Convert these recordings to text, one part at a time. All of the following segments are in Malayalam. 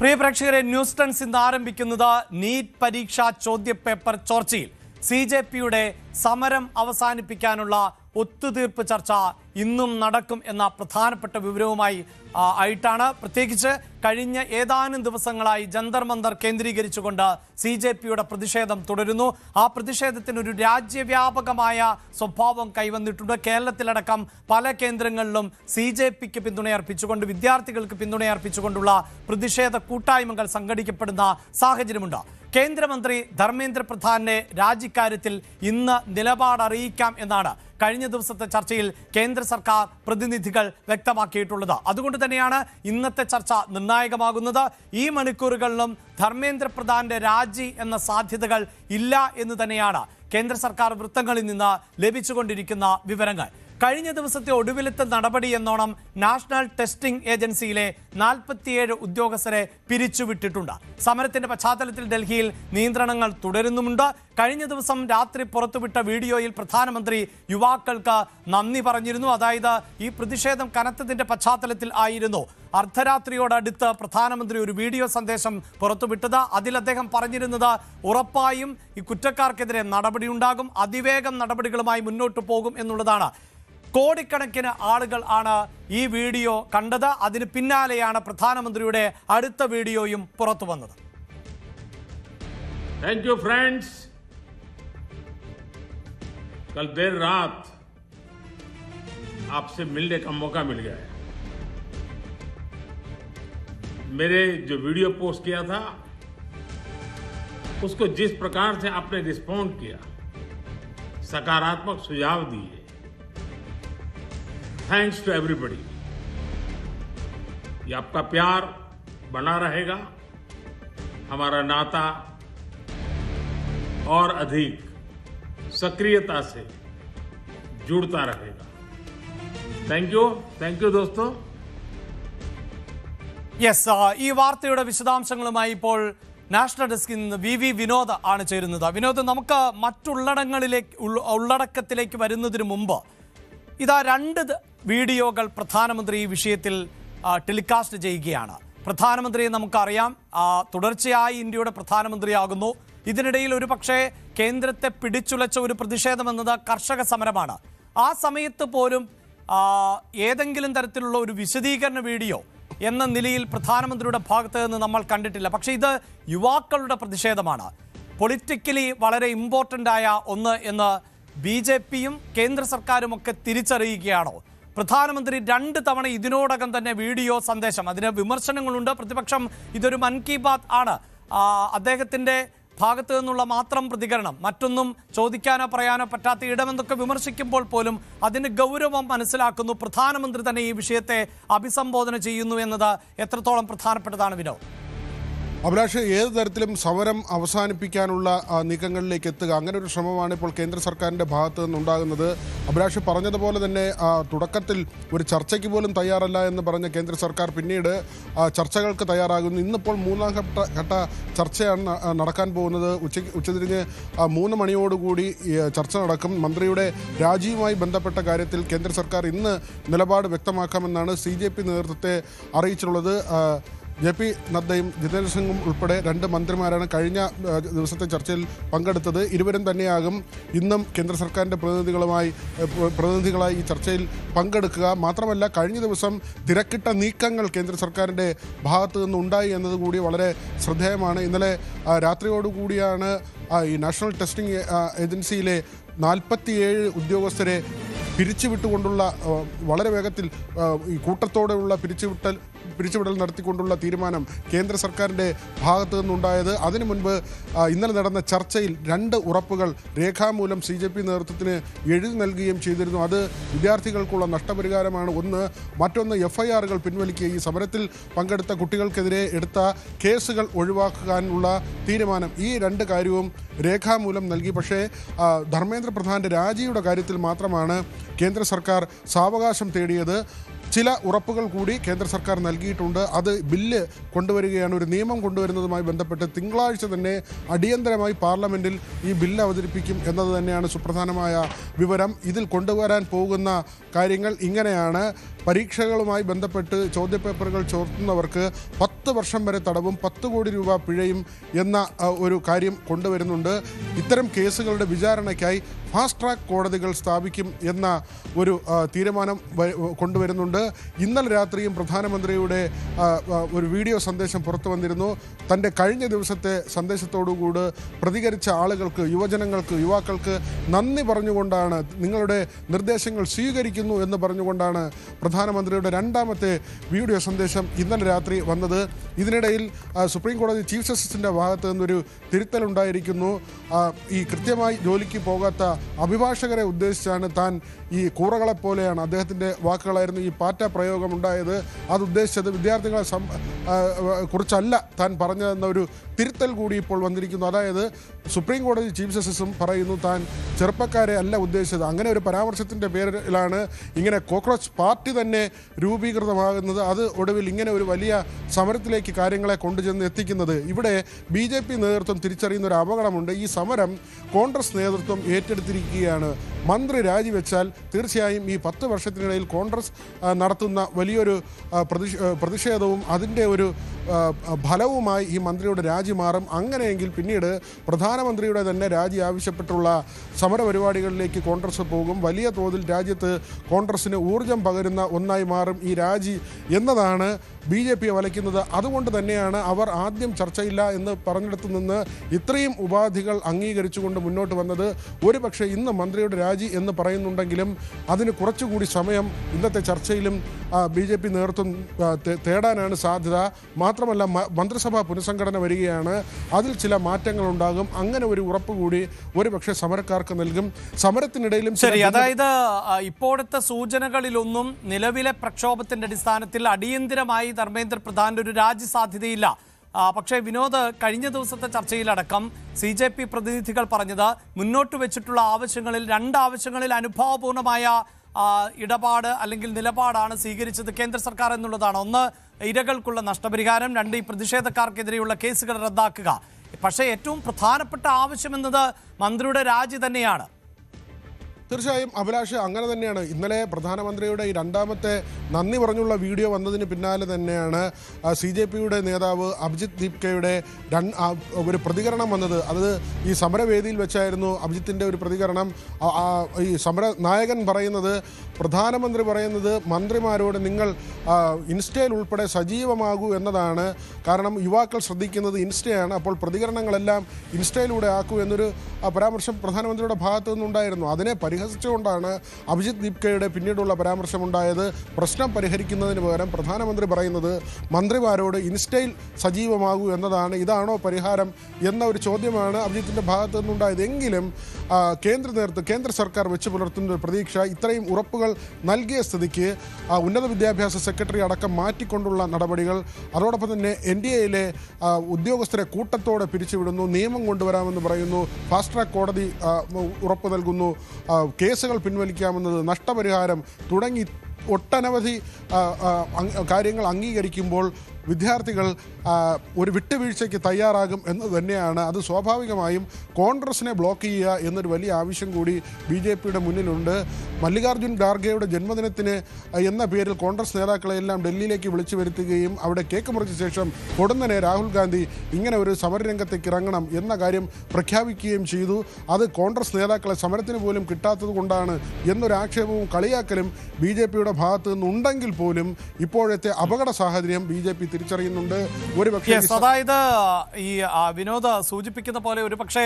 പ്രിയ പ്രേക്ഷകരെ, ന്യൂസ് ടൺസ് ഇന്ന് ആരംഭിക്കുന്നത് നീറ്റ് പരീക്ഷാ ചോദ്യപേപ്പർ ചോർച്ചയിൽ CJPയുടെ സമരം അവസാനിപ്പിക്കാനുള്ള ഒത്തുതീർപ്പ് ചർച്ച ഇന്നും നടക്കും എന്ന പ്രധാനപ്പെട്ട വിവരവുമായി ആയിട്ടാണ്. പ്രത്യേകിച്ച് കഴിഞ്ഞ ഏതാനും ദിവസങ്ങളായി ജന്തർ മന്ദർ കേന്ദ്രീകരിച്ചുകൊണ്ട് CJPയുടെ പ്രതിഷേധം തുടരുന്നു. ആ പ്രതിഷേധത്തിനൊരു രാജ്യവ്യാപകമായ സ്വഭാവം കൈവന്നിട്ടുണ്ട്. കേരളത്തിലടക്കം പല കേന്ദ്രങ്ങളിലും CJPക്ക് പിന്തുണയർപ്പിച്ചുകൊണ്ട്, വിദ്യാർത്ഥികൾക്ക് പിന്തുണയർപ്പിച്ചുകൊണ്ടുള്ള പ്രതിഷേധ കൂട്ടായ്മകൾ സംഘടിക്കപ്പെടുന്ന സാഹചര്യമുണ്ട്. കേന്ദ്രമന്ത്രി ധർമ്മേന്ദ്ര പ്രധാന്റെ രാജിക്കാര്യത്തിൽ ഇന്ന് നിലപാട് അറിയിക്കാം എന്നാണ് കഴിഞ്ഞ ദിവസത്തെ ചർച്ചയിൽ കേന്ദ്ര സർക്കാർ പ്രതിനിധികൾ വ്യക്തമാക്കിയിട്ടുള്ളത്. അതുകൊണ്ട് തന്നെയാണ് ഇന്നത്തെ ചർച്ച നിർണായകമാകുന്നത്. ഈ മണിക്കൂറുകളിലും ധർമ്മേന്ദ്ര പ്രധാന്റെ രാജി എന്ന സാധ്യതകൾ ഇല്ല എന്ന് തന്നെയാണ് കേന്ദ്ര സർക്കാർ വൃത്തങ്ങളിൽ നിന്ന് ലഭിച്ചുകൊണ്ടിരിക്കുന്ന വിവരങ്ങൾ. കഴിഞ്ഞ ദിവസത്തെ ഒടുവിലത്തെ നടപടി എന്നോണം നാഷണൽ ടെസ്റ്റിംഗ് ഏജൻസിയിലെ 47 ഉദ്യോഗസ്ഥരെ പിരിച്ചുവിട്ടിട്ടുണ്ട്. സമരത്തിന്റെ പശ്ചാത്തലത്തിൽ ഡൽഹിയിൽ നിയന്ത്രണങ്ങൾ തുടരുന്നുമുണ്ട്. കഴിഞ്ഞ ദിവസം രാത്രി പുറത്തുവിട്ട വീഡിയോയിൽ പ്രധാനമന്ത്രി യുവാക്കൾക്ക് നന്ദി പറഞ്ഞിരുന്നു. അതായത് ഈ പ്രതിഷേധം കനത്തതിന്റെ പശ്ചാത്തലത്തിൽ ആയിരുന്നു അർദ്ധരാത്രിയോടടുത്ത് പ്രധാനമന്ത്രി ഒരു വീഡിയോ സന്ദേശം പുറത്തുവിട്ടത്. അതിൽ അദ്ദേഹം പറഞ്ഞിരുന്നത് ഉറപ്പായും ഈ കുറ്റക്കാർക്കെതിരെ നടപടിയുണ്ടാകും, അതിവേഗം നടപടികളുമായി മുന്നോട്ട് പോകും എന്നുള്ളതാണ്. കോടിക്കണക്കിന് ആളുകൾ ആണ് ഈ വീഡിയോ കണ്ടത്. അതിന് പിന്നാലെയാണ് പ്രധാനമന്ത്രിയുടെ അടുത്ത വീഡിയോയും പുറത്തു വന്നത്. Thank you friends. कल देर रात आपसे मिलने का मौका मिल गया है। मेरे जो वीडियो पोस्ट किया था उसको जिस प्रकार से आपने रिस्पॉन्ड किया, सकारात्मक सुझाव दिए, थैंक्स टू एवरीबॉडी। ये आपका प्यार बना रहेगा, हमारा नाता और अधिक सक्रियता से जुड़ता रहेगा। थैंक यू दोस्तों। യെസ്, ഈ വാർത്തയുടെ വിശദാംശങ്ങളുമായി ഇപ്പോൾ നാഷണൽ ഡെസ്കിൽ നിന്ന് VV വിനോദ് ആണ് ചേരുന്നത്. വിനോദ്, നമുക്ക് ഉള്ളടക്കത്തിലേക്ക് വരുന്നതിന് മുമ്പ് ഇതാ 2 വീഡിയോകൾ പ്രധാനമന്ത്രി ഈ വിഷയത്തിൽ ടെലികാസ്റ്റ് ചെയ്യുകയാണ്. പ്രധാനമന്ത്രിയെ നമുക്കറിയാം, തുടർച്ചയായി ഇന്ത്യയുടെ പ്രധാനമന്ത്രിയാകുന്നു. ഇതിനിടയിൽ ഒരു പക്ഷേ കേന്ദ്രത്തെ പിടിച്ചുലച്ച ഒരു പ്രതിഷേധം എന്നത് കർഷക സമരമാണ്. ആ സമയത്ത് പോലും ഏതെങ്കിലും തരത്തിലുള്ള ഒരു വിശദീകരണ വീഡിയോ എന്ന നിലയിൽ പ്രധാനമന്ത്രിയുടെ ഭാഗത്ത് നിന്ന് നമ്മൾ കണ്ടിട്ടില്ല. പക്ഷേ ഇത് യുവാക്കളുടെ പ്രതിഷേധമാണ്, പൊളിറ്റിക്കലി വളരെ ഇമ്പോർട്ടൻ്റ് ആയ ഒന്ന് എന്ന് BJPയും കേന്ദ്ര സർക്കാരും ഒക്കെ തിരിച്ചറിയുകയാണോ? പ്രധാനമന്ത്രി 2 തവണ ഇതിനോടകം തന്നെ വീഡിയോ സന്ദേശം, അതിന് വിമർശനങ്ങളുണ്ട്. പ്രതിപക്ഷം ഇതൊരു മൻ കി ബാത്ത് ആണ്, അദ്ദേഹത്തിൻ്റെ ഭാഗത്തു നിന്നുള്ള മാത്രം പ്രതികരണം, മറ്റൊന്നും ചോദിക്കാനോ പറയാനോ പറ്റാത്ത ഇടമെന്നൊക്കെ വിമർശിക്കുമ്പോൾ പോലും അതിന് ഗൗരവം മനസ്സിലാക്കുന്നു. പ്രധാനമന്ത്രി തന്നെ ഈ വിഷയത്തെ അഭിസംബോധന ചെയ്യുന്നു എന്നത് എത്രത്തോളം പ്രധാനപ്പെട്ടതാണ് വിനോദ്? അഭിലാഷ്, ഏത് തരത്തിലും സമരം അവസാനിപ്പിക്കാനുള്ള നീക്കങ്ങളിലേക്ക് എത്തുക, അങ്ങനെ ഒരു ശ്രമമാണ് ഇപ്പോൾ കേന്ദ്ര സർക്കാരിൻ്റെ ഭാഗത്തു നിന്നുണ്ടാകുന്നത്. അഭിലാഷ് പറഞ്ഞതുപോലെ തന്നെ തുടക്കത്തിൽ ഒരു ചർച്ചയ്ക്ക് പോലും തയ്യാറല്ല എന്ന് പറഞ്ഞ കേന്ദ്ര സർക്കാർ പിന്നീട് ചർച്ചകൾക്ക് തയ്യാറാകുന്നു. ഇന്നിപ്പോൾ 3ാം ഘട്ട ചർച്ചയാണ് നടക്കാൻ പോകുന്നത്. ഉച്ചതിരിഞ്ഞ് 3 മണിയോടുകൂടി ചർച്ച നടക്കും. മന്ത്രിയുടെ രാജിയുമായി ബന്ധപ്പെട്ട കാര്യത്തിൽ കേന്ദ്ര സർക്കാർ ഇന്ന് നിലപാട് വ്യക്തമാക്കാമെന്നാണ് CJP നേതൃത്വത്തെ അറിയിച്ചിട്ടുള്ളത്. JP നദ്ദയും ജിതേന്ദ്ര സിംഗും ഉൾപ്പെടെ 2 മന്ത്രിമാരാണ് കഴിഞ്ഞ ദിവസത്തെ ചർച്ചയിൽ പങ്കെടുത്തത്. ഇരുവരും തന്നെയാകും ഇന്നും കേന്ദ്ര സർക്കാരിൻ്റെ പ്രതിനിധികളായി ഈ ചർച്ചയിൽ പങ്കെടുക്കുക. മാത്രമല്ല, കഴിഞ്ഞ ദിവസം തിരക്കിട്ട നീക്കങ്ങൾ കേന്ദ്ര സർക്കാരിൻ്റെ ഭാഗത്തു നിന്നുണ്ടായി എന്നതുകൂടി വളരെ ശ്രദ്ധേയമാണ്. ഇന്നലെ രാത്രിയോടുകൂടിയാണ് ഈ നാഷണൽ ടെസ്റ്റിംഗ് ഏജൻസിയിലെ 47 ഉദ്യോഗസ്ഥരെ പിരിച്ചുവിട്ടുകൊണ്ടുള്ള, വളരെ വേഗത്തിൽ ഈ കൂട്ടത്തോടെയുള്ള പിരിച്ചുവിടൽ നടത്തിക്കൊണ്ടുള്ള തീരുമാനം കേന്ദ്ര സർക്കാരിൻ്റെ ഭാഗത്തു നിന്നുണ്ടായത്. അതിനു മുൻപ് ഇന്നലെ നടന്ന ചർച്ചയിൽ 2 ഉറപ്പുകൾ രേഖാമൂലം CJP നേതൃത്വത്തിന് എഴുതി നൽകുകയും ചെയ്തിരുന്നു. അത് വിദ്യാർത്ഥികൾക്കുള്ള നഷ്ടപരിഹാരമാണ് ഒന്ന്. മറ്റൊന്ന് FIRകൾ പിൻവലിക്കുക, ഈ സമരത്തിൽ പങ്കെടുത്ത കുട്ടികൾക്കെതിരെ എടുത്ത കേസുകൾ ഒഴിവാക്കാനുള്ള തീരുമാനം. ഈ 2 കാര്യവും രേഖാമൂലം നൽകി. പക്ഷേ ധർമ്മേന്ദ്ര പ്രധാന്റെ രാജിയുടെ കാര്യത്തിൽ മാത്രമാണ് കേന്ദ്ര സർക്കാർ സാവകാശം തേടിയത്. ചില ഉറപ്പുകൾ കൂടി കേന്ദ്ര സർക്കാർ നൽകിയിട്ടുണ്ട്. അത് ബില്ല് കൊണ്ടുവരികയാണ്. ഒരു നിയമം കൊണ്ടുവരുന്നതുമായി ബന്ധപ്പെട്ട് തിങ്കളാഴ്ച തന്നെ അടിയന്തരമായി പാർലമെൻറ്റിൽ ഈ ബില്ല് അവതരിപ്പിക്കും എന്നത് തന്നെയാണ് സുപ്രധാനമായ വിവരം. ഇതിൽ കൊണ്ടുവരാൻ പോകുന്ന കാര്യങ്ങൾ ഇങ്ങനെയാണ്. പരീക്ഷകളുമായി ബന്ധപ്പെട്ട് ചോദ്യപേപ്പറുകൾ ചോർത്തുന്നവർക്ക് 10 വർഷം വരെ തടവും 10 കോടി രൂപ പിഴയും എന്ന ഒരു കാര്യം കൊണ്ടുവരുന്നുണ്ട്. ഇത്തരം കേസുകളുടെ വിചാരണയ്ക്കായി ഫാസ്റ്റ് ട്രാക്ക് കോടതികൾ സ്ഥാപിക്കും എന്ന ഒരു തീരുമാനം കൊണ്ടുവരുന്നുണ്ട്. ഇന്നലെ രാത്രിയും പ്രധാനമന്ത്രിയുടെ ഒരു വീഡിയോ സന്ദേശം പുറത്തു വന്നിരുന്നു. തൻ്റെ കഴിഞ്ഞ ദിവസത്തെ സന്ദേശത്തോടുകൂടി പ്രതികരിച്ച ആളുകൾക്ക്, യുവാക്കൾക്ക് നന്ദി പറഞ്ഞുകൊണ്ടാണ്, നിങ്ങളുടെ നിർദ്ദേശങ്ങൾ സ്വീകരിക്കുന്നു എന്ന് പറഞ്ഞുകൊണ്ടാണ് പ്രധാനമന്ത്രിയുടെ രണ്ടാമത്തെ വീഡിയോ സന്ദേശം ഇന്നലെ രാത്രി വന്നത്. ഇതിനിടയിൽ സുപ്രീം കോടതി ചീഫ് ജസ്റ്റിസിൻ്റെ ഭാഗത്ത് നിന്നൊരു തിരുത്തലുണ്ടായിരിക്കുന്നു. ഈ കൃത്യമായി ജോലിക്ക് പോകാത്ത അഭിഭാഷകരെ ഉദ്ദേശിച്ചാണ് താൻ ഈ കൂറകളെപ്പോലെയാണ്, അദ്ദേഹത്തിൻ്റെ വാക്കുകളായിരുന്നു, ഈ പാറ്റ പ്രയോഗമുണ്ടായത്. അത് ഉദ്ദേശിച്ചത് വിദ്യാർത്ഥികളെ കുറിച്ചല്ല താൻ പറഞ്ഞതെന്ന ഒരു തിരുത്തൽ കൂടി ഇപ്പോൾ വന്നിരിക്കുന്നു. അതായത് സുപ്രീം കോടതി ചീഫ് ജസ്റ്റിസും പറയുന്നു താൻ ചെറുപ്പക്കാരെ അല്ല ഉദ്ദേശിച്ചത്. അങ്ങനെ ഒരു പരാമർശത്തിൻ്റെ പേരിലാണ് ഇങ്ങനെ കോക്രോച്ച് പാർട്ടി തന്നെ രൂപീകൃതമാകുന്നത്. അത് ഒടുവിൽ ഇങ്ങനെ ഒരു വലിയ സമരത്തിലേക്ക് കാര്യങ്ങളെ കൊണ്ടുചെന്ന് എത്തിക്കുന്നത്. ഇവിടെ BJP നേതൃത്വം തിരിച്ചറിയുന്ന ഒരു അപകടമുണ്ട്. ഈ സമരം കോൺഗ്രസ് നേതൃത്വം ഏറ്റെടുത്തിരിക്കുകയാണ്. മന്ത്രി രാജിവെച്ചാൽ തീർച്ചയായും ഈ 10 വർഷത്തിനിടയിൽ കോൺഗ്രസ് നടത്തുന്ന വലിയൊരു പ്രതിഷേധവും അതിൻ്റെ ഒരു ഫലവുമായി ഈ മന്ത്രിയുടെ രാജി മാറും. അങ്ങനെയെങ്കിൽ പിന്നീട് പ്രധാനമന്ത്രിയുടെ തന്നെ രാജി ആവശ്യപ്പെട്ടുള്ള സമരപരിപാടികളിലേക്ക് കോൺഗ്രസ് പോകും. വലിയ തോതിൽ രാജ്യത്ത് കോൺഗ്രസിന് ഊർജം പകരുന്ന ഒന്നായി മാറും ഈ രാജി എന്നതാണ് BJP വലയ്ക്കുന്നത്. അതുകൊണ്ട് തന്നെയാണ് അവർ ആദ്യം ചർച്ചയില്ല എന്ന് പറഞ്ഞിടത്തു നിന്ന് ഇത്രയും ഉപാധികൾ അംഗീകരിച്ചുകൊണ്ട് മുന്നോട്ട് വന്നത്. ഒരുപക്ഷെ ഇന്ന് മന്ത്രിയുടെ രാജി എന്ന് പറയുന്നുണ്ടെങ്കിലും അതിന് കുറച്ചുകൂടി സമയം ഇന്നത്തെ ചർച്ചയിലും BJP നേതൃത്വം തേടാനാണ് സാധ്യത. മാത്രമല്ല മന്ത്രിസഭാ പുനഃസംഘടന വരികയാണ്, അതിൽ ചില മാറ്റങ്ങളുണ്ടാകും. അങ്ങനെ ഒരു ഉറപ്പ് കൂടി ഒരുപക്ഷെ സമരക്കാർക്ക് നൽകും. സമരത്തിനിടയിലും ശരി, അതായത് ഇപ്പോഴത്തെ സൂചനകളിലൊന്നും നിലവിലെ പ്രക്ഷോഭത്തിന്റെ അടിസ്ഥാനത്തിൽ അടിയന്തിരമായി ധർമ്മേന്ദ്ര പ്രധാന്റെ ഒരു രാജി സാധ്യതയില്ല. പക്ഷേ വിനോദ്, കഴിഞ്ഞ ദിവസത്തെ ചർച്ചയിലടക്കം CJP പ്രതിനിധികൾ പറഞ്ഞത് മുന്നോട്ട് വെച്ചിട്ടുള്ള ആവശ്യങ്ങളിൽ 2 ആവശ്യങ്ങളിൽ അനുഭാവപൂർണമായ ഇടപാട് അല്ലെങ്കിൽ നിലപാടാണ് സ്വീകരിച്ചത് കേന്ദ്ര സർക്കാർ എന്നുള്ളതാണ്. ഒന്ന്, ഇരകൾക്കുള്ള നഷ്ടപരിഹാരം, 2, ഈ പ്രതിഷേധക്കാർക്കെതിരെയുള്ള കേസുകൾ റദ്ദാക്കുക. പക്ഷേ ഏറ്റവും പ്രധാനപ്പെട്ട ആവശ്യമെന്നത് മന്ത്രിയുടെ രാജി തന്നെയാണ്. തീർച്ചയായും അഭിലാഷ്, അങ്ങനെ തന്നെയാണ്. ഇന്നലെ പ്രധാനമന്ത്രിയുടെ ഈ രണ്ടാമത്തെ നന്ദി പറഞ്ഞുള്ള വീഡിയോ വന്നതിന് പിന്നാലെ തന്നെയാണ് CJPയുടെ നേതാവ് അഭിജിത്ത് ദീപ്കയുടെ ഒരു പ്രതികരണം വന്നത്. അത് ഈ സമരവേദിയിൽ വെച്ചായിരുന്നു അഭിജിത്തിൻ്റെ ഒരു പ്രതികരണം. ഈ സമര നായകൻ പറയുന്നത്, പ്രധാനമന്ത്രി പറയുന്നത് മന്ത്രിമാരോട് നിങ്ങൾ ഇൻസ്റ്റയിൽ ഉൾപ്പെടെ സജീവമാകൂ എന്നതാണ്. കാരണം യുവാക്കൾ ശ്രദ്ധിക്കുന്നത് ഇൻസ്റ്റയാണ്. അപ്പോൾ പ്രതികരണങ്ങളെല്ലാം ഇൻസ്റ്റയിലൂടെ ആക്കൂ എന്നൊരു പരാമർശം പ്രധാനമന്ത്രിയുടെ ഭാഗത്തു നിന്നുണ്ടായിരുന്നു. അതിനെ പരിഹസിച്ചുകൊണ്ടാണ് അഭിജിത്ത് ദീപ്കയുടെ പിന്നീടുള്ള പരാമർശമുണ്ടായത്. പ്രശ്നം പരിഹരിക്കുന്നതിന് പകരം പ്രധാനമന്ത്രി പറയുന്നത് മന്ത്രിമാരോട് ഇൻസ്റ്റയിൽ സജീവമാകൂ എന്നതാണ്. ഇതാണോ പരിഹാരം എന്ന ഒരു ചോദ്യമാണ് അഭിജിത്തിൻ്റെ ഭാഗത്തു നിന്നുണ്ടായത്. എങ്കിലും കേന്ദ്ര സർക്കാർ വെച്ച് പുലർത്തുന്ന ഒരു പ്രതീക്ഷ, ഇത്രയും ഉറപ്പുകൾ നൽകിയ സ്ഥിതിക്ക് ഉന്നത വിദ്യാഭ്യാസ സെക്രട്ടറി അടക്കം മാറ്റിക്കൊണ്ടുള്ള നടപടികൾ, അതോടൊപ്പം തന്നെ NDAയിലെ ഉദ്യോഗസ്ഥരെ കൂട്ടത്തോടെ പിരിച്ചുവിടുന്നു, നിയമം കൊണ്ടുവരാമെന്ന് പറയുന്നു, ഫാസ്റ്റ് ട്രാക്ക് കോടതി ഉറപ്പ് നൽകുന്നു, കേസുകൾ പിൻവലിക്കാമെന്നത്, നഷ്ടപരിഹാരം തുടങ്ങി ഒട്ടനവധി കാര്യങ്ങൾ അംഗീകരിക്കുമ്പോൾ വിദ്യാർത്ഥികൾ ഒരു വിട്ടുവീഴ്ചയ്ക്ക് തയ്യാറാകും എന്ന് തന്നെയാണ്. അത് സ്വാഭാവികമായും കോൺഗ്രസിനെ ബ്ലോക്ക് ചെയ്യുക എന്നൊരു വലിയ ആവശ്യം കൂടി BJPയുടെ മുന്നിലുണ്ട്. മല്ലികാർജ്ജുൻ ഖാർഗെയുടെ ജന്മദിനത്തിന് എന്ന പേരിൽ കോൺഗ്രസ് നേതാക്കളെല്ലാം ഡൽഹിയിലേക്ക് വിളിച്ചു വരുത്തുകയും അവിടെ കേക്ക് മുറിച്ച ശേഷം ഉടനെ രാഹുൽ ഗാന്ധി ഇങ്ങനെ ഒരു സമരരംഗത്തേക്ക് ഇറങ്ങണം എന്ന കാര്യം പ്രഖ്യാപിക്കുകയും ചെയ്തു. അത് കോൺഗ്രസ് നേതാക്കളെ സമരത്തിന് പോലും കിട്ടാത്തത് കൊണ്ടാണ് എന്നൊരു ആക്ഷേപവും കളിയാക്കലും BJPയുടെ ഭാഗത്തു നിന്നുണ്ടെങ്കിൽ പോലും ഇപ്പോഴത്തെ അപകട സാഹചര്യം BJP തിരിച്ചറിയുന്നുണ്ട്. അതായത് ഈ വിനോദ് സൂചിപ്പിക്കുന്ന പോലെ ഒരുപക്ഷെ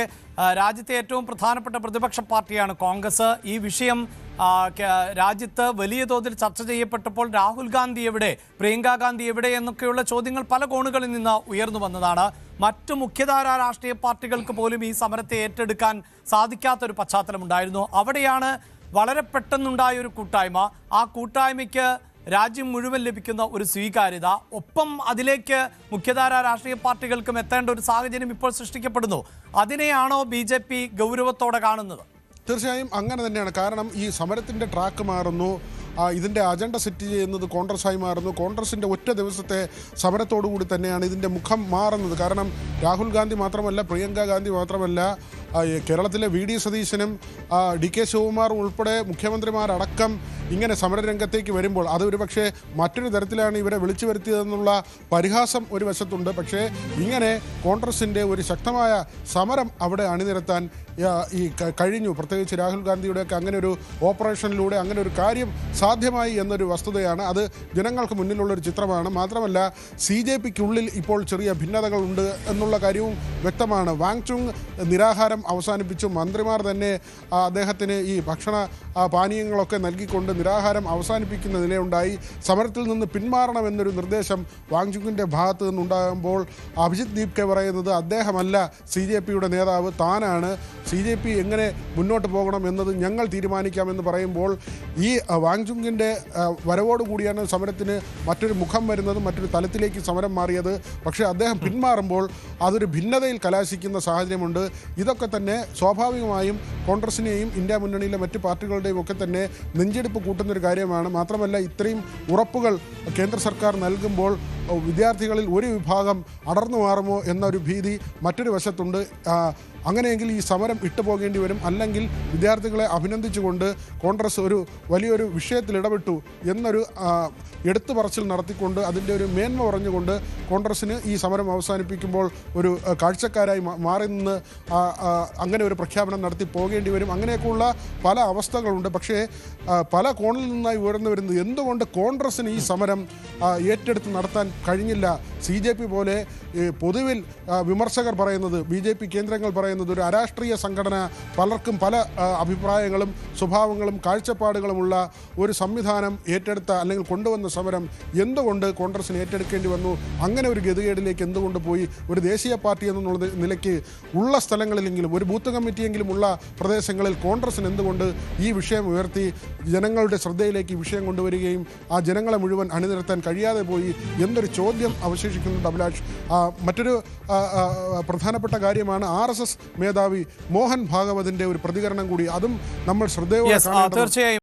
രാജ്യത്തെ ഏറ്റവും പ്രധാനപ്പെട്ട പ്രതിപക്ഷ പാർട്ടിയാണ് കോൺഗ്രസ്. ഈ വിഷയം രാജ്യത്ത് വലിയ തോതിൽ ചർച്ച ചെയ്യപ്പെട്ടപ്പോൾ രാഹുൽ ഗാന്ധി എവിടെ, പ്രിയങ്ക ഗാന്ധി എവിടെ എന്നൊക്കെയുള്ള ചോദ്യങ്ങൾ പല കോണുകളിൽ നിന്ന് ഉയർന്നു വന്നതാണ്. മറ്റു മുഖ്യധാര രാഷ്ട്രീയ പാർട്ടികൾക്ക് പോലും ഈ സമരത്തെ ഏറ്റെടുക്കാൻ സാധിക്കാത്തൊരു പശ്ചാത്തലമുണ്ടായിരുന്നു. അവിടെയാണ് വളരെ പെട്ടെന്നുണ്ടായ ഒരു കൂട്ടായ്മ. ആ കൂട്ടായ്മയ്ക്ക് രാജ്യം മുഴുവൻ ലഭിക്കുന്ന ഒരു സ്വീകാര്യത, ഒപ്പം അതിലേക്ക് മുഖ്യധാര രാഷ്ട്രീയ പാർട്ടികൾക്കും എത്തേണ്ട ഒരു സാഹചര്യം ഇപ്പോൾ സൃഷ്ടിക്കപ്പെടുന്നു. അതിനെയാണോ BJP ഗൗരവത്തോടെ കാണുന്നത്? തീർച്ചയായും അങ്ങനെ തന്നെയാണ്. കാരണം ഈ സമരത്തിൻ്റെ ട്രാക്ക് മാറുന്നു, ഇതിൻ്റെ അജണ്ട സെറ്റ് ചെയ്യുന്നത് കോൺഗ്രസ്സായി മാറുന്നു. കോൺഗ്രസിൻ്റെ ഒറ്റ ദിവസത്തെ സമരത്തോടു കൂടി തന്നെയാണ് ഇതിൻ്റെ മുഖം മാറുന്നത്. കാരണം രാഹുൽ ഗാന്ധി മാത്രമല്ല, പ്രിയങ്ക ഗാന്ധി മാത്രമല്ല, കേരളത്തിലെ VD സതീശനും DK ശിവകുമാറും ഉൾപ്പെടെ മുഖ്യമന്ത്രിമാരടക്കം ഇങ്ങനെ സമരരംഗത്തേക്ക് വരുമ്പോൾ അത് ഒരു പക്ഷേ മറ്റൊരു തരത്തിലാണ് ഇവരെ വിളിച്ചു വരുത്തിയതെന്നുള്ള പരിഹാസം ഒരു വശത്തുണ്ട്. പക്ഷേ ഇങ്ങനെ കോൺഗ്രസിൻ്റെ ഒരു ശക്തമായ സമരം അവിടെ അണിനിരത്താൻ കഴിഞ്ഞു. പ്രത്യേകിച്ച് രാഹുൽ ഗാന്ധിയുടെയൊക്കെ അങ്ങനെ ഒരു ഓപ്പറേഷനിലൂടെ അങ്ങനെ ഒരു കാര്യം സാധ്യമായി എന്നൊരു വസ്തുതയാണ്. അത് ജനങ്ങൾക്ക് മുന്നിലുള്ളൊരു ചിത്രമാണ്. മാത്രമല്ല CJPക്കുള്ളിൽ ഇപ്പോൾ ചെറിയ ഭിന്നതകളുണ്ട് എന്നുള്ള കാര്യവും വ്യക്തമാണ്. വാങ്ചുങ് നിരാഹാരം അവസാനിപ്പിച്ചു. മന്ത്രിമാർ തന്നെ അദ്ദേഹത്തിന് ഈ ഭക്ഷണ പാനീയങ്ങളൊക്കെ നൽകിക്കൊണ്ട് നിരാഹാരം അവസാനിപ്പിക്കുന്ന നിലയുണ്ടായി. സമരത്തിൽ നിന്ന് പിന്മാറണമെന്നൊരു നിർദ്ദേശം വാങ്ചുങ്ങിൻ്റെ ഭാഗത്തു നിന്നുണ്ടാകുമ്പോൾ അഭിജിത് ദീപ്കെ പറയുന്നത് അദ്ദേഹമല്ല CJPയുടെ നേതാവ്, താനാണ്. CJP എങ്ങനെ മുന്നോട്ട് പോകണം എന്നത് ഞങ്ങൾ തീരുമാനിക്കാമെന്ന് പറയുമ്പോൾ ഈ വാങ്ചുങ്ങിൻ്റെ വരവോടുകൂടിയാണ് സമരത്തിന് മറ്റൊരു മുഖം വരുന്നത്, മറ്റൊരു തലത്തിലേക്ക് സമരം മാറിയത്. പക്ഷേ അദ്ദേഹം പിന്മാറുമ്പോൾ അതൊരു ഭിന്നതയിൽ കലാശിക്കുന്ന സാഹചര്യമുണ്ട്. ഇതൊക്കെ തന്നെ സ്വാഭാവികമായും കോൺഗ്രസിനെയും ഇന്ത്യ മുന്നണിയിലെ മറ്റ് പാർട്ടികളുടെയും ഒക്കെ തന്നെ നെഞ്ചെടുപ്പ് കൂട്ടുന്നൊരു കാര്യമാണ്. മാത്രമല്ല ഇത്രയും ഉറപ്പുകൾ കേന്ദ്ര സർക്കാർ നൽകുമ്പോൾ വിദ്യാർത്ഥികളിൽ ഒരു വിഭാഗം അടർന്നു മാറുമോ എന്നൊരു ഭീതി മറ്റൊരു വശത്തുണ്ട്. അങ്ങനെയെങ്കിൽ ഈ സമരം ഇട്ടുപോകേണ്ടി വരും. അല്ലെങ്കിൽ വിദ്യാർത്ഥികളെ അഭിനന്ദിച്ചുകൊണ്ട് കോൺഗ്രസ് ഒരു വലിയൊരു വിഷയത്തിൽ ഇടപെട്ടു എന്നൊരു എടുത്തു പറച്ചിൽ നടത്തിക്കൊണ്ട് അതിൻ്റെ ഒരു മേന്മ പറഞ്ഞുകൊണ്ട് കോൺഗ്രസ്സിന് ഈ സമരം അവസാനിപ്പിക്കുമ്പോൾ ഒരു കാഴ്ചക്കാരായി മാറി നിന്ന് അങ്ങനെ ഒരു പ്രഖ്യാപനം നടത്തി പോകേണ്ടി വരും. അങ്ങനെയൊക്കെയുള്ള പല അവസ്ഥകളുണ്ട്. പക്ഷേ പല കോണിൽ നിന്നായി ഉയർന്നു വരുന്നത് എന്തുകൊണ്ട് കോൺഗ്രസ്സിന് ഈ സമരം ഏറ്റെടുത്ത് നടത്താൻ കഴിഞ്ഞില്ല? CJP പോലെ പൊതുവിൽ വിമർശകർ പറയുന്നത്, BJP കേന്ദ്രങ്ങൾ പറയുന്നത് ഒരു അരാഷ്ട്രീയ സംഘടന, പലർക്കും പല അഭിപ്രായങ്ങളും സ്വഭാവങ്ങളും കാഴ്ചപ്പാടുകളുമുള്ള ഒരു സംവിധാനം ഏറ്റെടുത്ത അല്ലെങ്കിൽ കൊണ്ടുവന്ന സമരം എന്തുകൊണ്ട് കോൺഗ്രസിന് ഏറ്റെടുക്കേണ്ടി വന്നു? അങ്ങനെ ഒരു ഗതികേടിലേക്ക് എന്തുകൊണ്ട് പോയി? ഒരു ദേശീയ പാർട്ടി എന്നുള്ള നിലയ്ക്ക് ഉള്ള സ്ഥലങ്ങളിലെങ്കിലും ഒരു ബൂത്ത് കമ്മിറ്റിയെങ്കിലും ഉള്ള പ്രദേശങ്ങളിൽ കോൺഗ്രസിന് എന്തുകൊണ്ട് ഈ വിഷയം ഉയർത്തി ജനങ്ങളുടെ ശ്രദ്ധയിലേക്ക് ഈ വിഷയം കൊണ്ടുവരികയും ആ ജനങ്ങളെ മുഴുവൻ അണിനിരത്താൻ കഴിയാതെ പോയി എന്നൊരു ചോദ്യം അവശേഷിക്കുന്നുണ്ട് അഭിലാഷ്. മറ്റൊരു പ്രധാനപ്പെട്ട കാര്യമാണ് RSS മേധാവി മോഹൻ ഭാഗവതിൻ്റെ ഒരു പ്രതികരണം കൂടി. അതും നമ്മൾ ശ്രദ്ധയോടെ കാണേണ്ടത്. തീർച്ചയായും.